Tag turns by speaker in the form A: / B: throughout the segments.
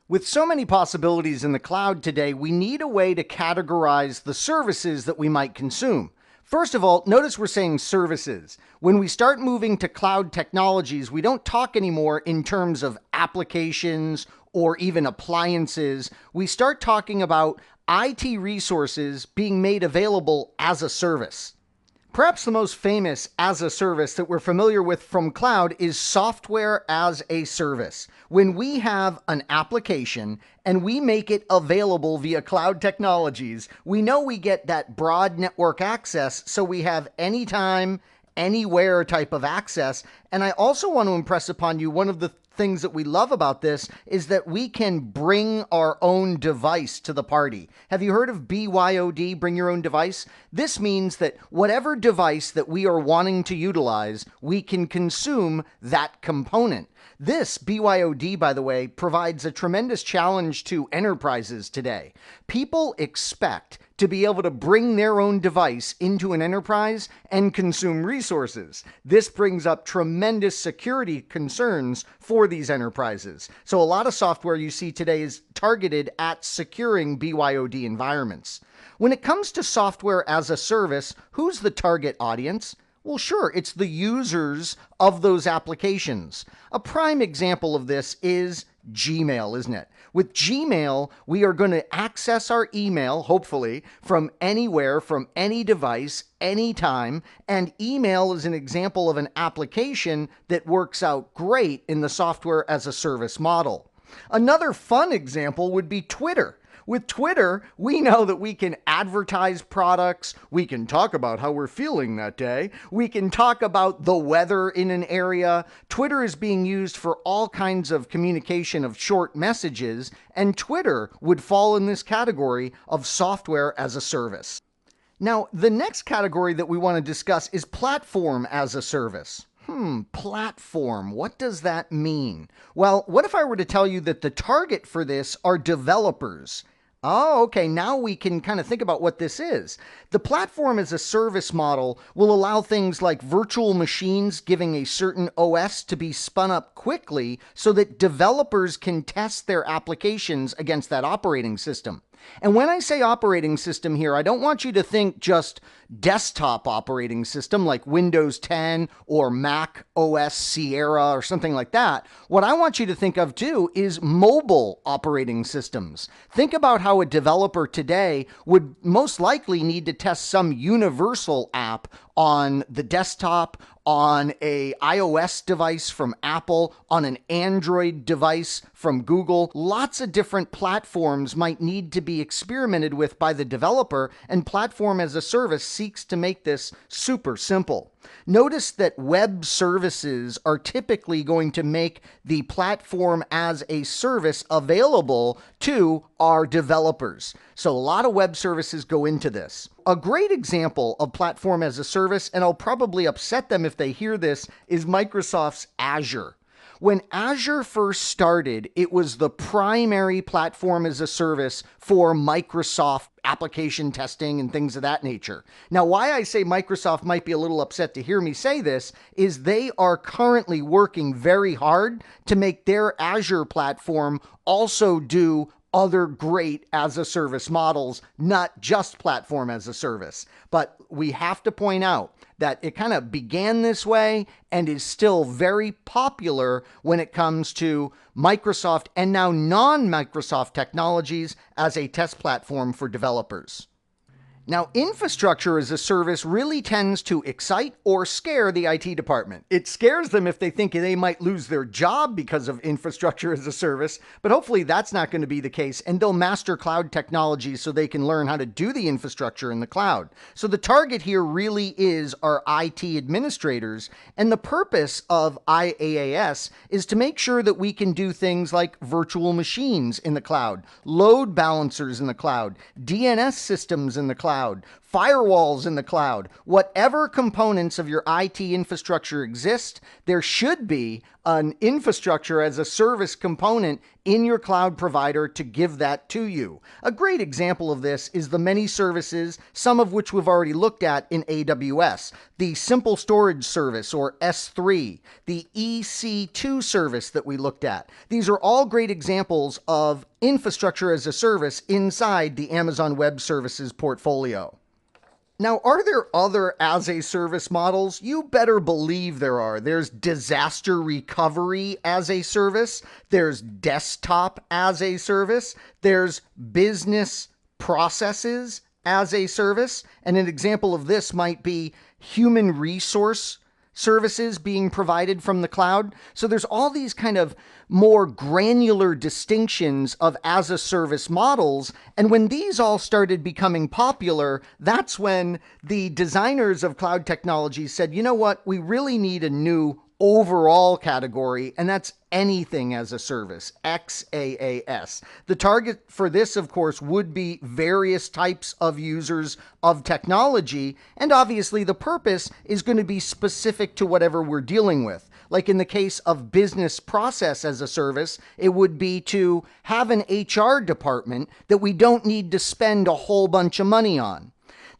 A: With so many possibilities in the cloud today, we need a way to categorize the services that we might consume. First of all, notice we're saying services. When we start moving to cloud technologies, we don't talk anymore in terms of applications or even appliances. We start talking about IT resources being made available as a service. Perhaps the most famous as a service that we're familiar with from cloud is software as a service. When we have an application and we make it available via cloud technologies, we know we get that broad network access, so we have anytime, anywhere type of access. And I also want to impress upon you one of the things that we love about this is that we can bring our own device to the party. Have you heard of BYOD, bring your own device? This means that whatever device that we are wanting to utilize, we can consume that component. This BYOD, by the way, provides a tremendous challenge to enterprises today. People expect to be able to bring their own device into an enterprise and consume resources. This brings up tremendous security concerns for these enterprises. So a lot of software you see today is targeted at securing BYOD environments. When it comes to software as a service, who's the target audience? Well, sure, it's the users of those applications. A prime example of this is Gmail, isn't it? With Gmail, we are going to access our email, hopefully, from anywhere, from any device, anytime. And email is an example of an application that works out great in the software as a service model. Another fun example would be Twitter. With Twitter, we know that we can advertise products, we can talk about how we're feeling that day, we can talk about the weather in an area. Twitter is being used for all kinds of communication of short messages, and Twitter would fall in this category of software as a service. Now, the next category that we want to discuss is platform as a service. Platform. What does that mean? Well, what if I were to tell you that the target for this are developers? Oh, okay. Now we can kind of think about what this is. The platform as a service model will allow things like virtual machines giving a certain OS to be spun up quickly so that developers can test their applications against that operating system. And when I say operating system here, I don't want you to think just desktop operating system like Windows 10 or Mac OS Sierra or something like that. What I want you to think of too is mobile operating systems. Think about how a developer today would most likely need to test some universal app on the desktop, on a iOS device from Apple, on an Android device from Google. Lots of different platforms might need to be experimented with by the developer, and platform as a service seeks to make this super simple. Notice that web services are typically going to make the platform as a service available to our developers. So a lot of web services go into this. A great example of platform as a service, and I'll probably upset them if they hear this, is Microsoft's Azure. When Azure first started, it was the primary platform as a service for Microsoft application testing and things of that nature. Now, why I say Microsoft might be a little upset to hear me say this is they are currently working very hard to make their Azure platform also do other great as a service models, not just platform as a service. But we have to point out that it kind of began this way and is still very popular when it comes to Microsoft and now non-Microsoft technologies as a test platform for developers. Now, infrastructure as a service really tends to excite or scare the IT department. It scares them if they think they might lose their job because of infrastructure as a service, but hopefully that's not going to be the case, and they'll master cloud technology so they can learn how to do the infrastructure in the cloud. So the target here really is our IT administrators, and the purpose of IaaS is to make sure that we can do things like virtual machines in the cloud, load balancers in the cloud, DNS systems in the cloud, firewalls in the cloud. Whatever components of your IT infrastructure exist, there should be an infrastructure as a service component in your cloud provider to give that to you. A great example of this is the many services, some of which we've already looked at in AWS. The Simple Storage Service, or S3, the EC2 service that we looked at. These are all great examples of infrastructure as a service inside the Amazon Web Services portfolio. Now, are there other as-a-service models? You better believe there are. There's disaster recovery as a service. There's desktop as a service. There's business processes as a service. And an example of this might be human resource services being provided from the cloud. So there's all these kind of more granular distinctions of as-a-service models. And when these all started becoming popular, that's when the designers of cloud technologies said, you know what, we really need a new overall category, and that's anything as a service, XaaS. The target for this, of course, would be various types of users of technology, and obviously the purpose is going to be specific to whatever we're dealing with. Like in the case of business process as a service, it would be to have an HR department that we don't need to spend a whole bunch of money on.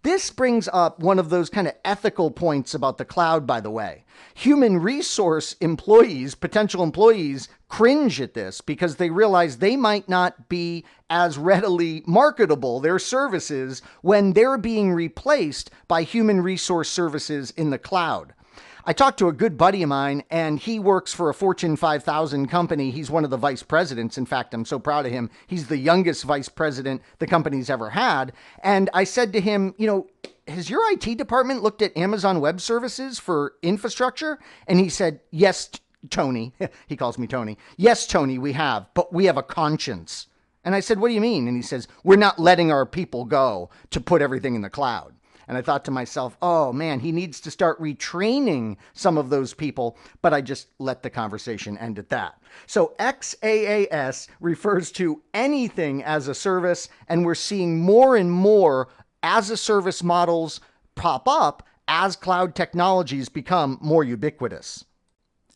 A: This brings up one of those kind of ethical points about the cloud, by the way. Human resource employees, potential employees, cringe at this because they realize they might not be as readily marketable, their services, when they're being replaced by human resource services in the cloud. I talked to a good buddy of mine, and he works for a Fortune 5000 company. He's one of the vice presidents. In fact, I'm so proud of him. He's the youngest vice president the company's ever had. And I said to him, you know, has your IT department looked at Amazon Web Services for infrastructure? And he said, yes, Tony. He calls me Tony. Yes, Tony, we have, but we have a conscience. And I said, what do you mean? And he says, we're not letting our people go to put everything in the cloud. And I thought to myself, oh man, he needs to start retraining some of those people, but I just let the conversation end at that. So XaaS refers to anything as a service, and we're seeing more and more as a service models pop up as cloud technologies become more ubiquitous.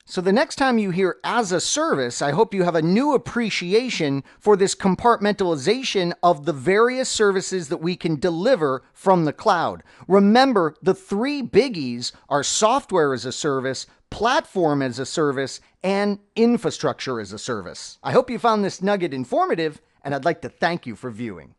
A: So the next time you hear as a service, I hope you have a new appreciation for this compartmentalization of the various services that we can deliver from the cloud. Remember, the three biggies are software as a service, platform as a service, and infrastructure as a service. I hope you found this nugget informative, and I'd like to thank you for viewing.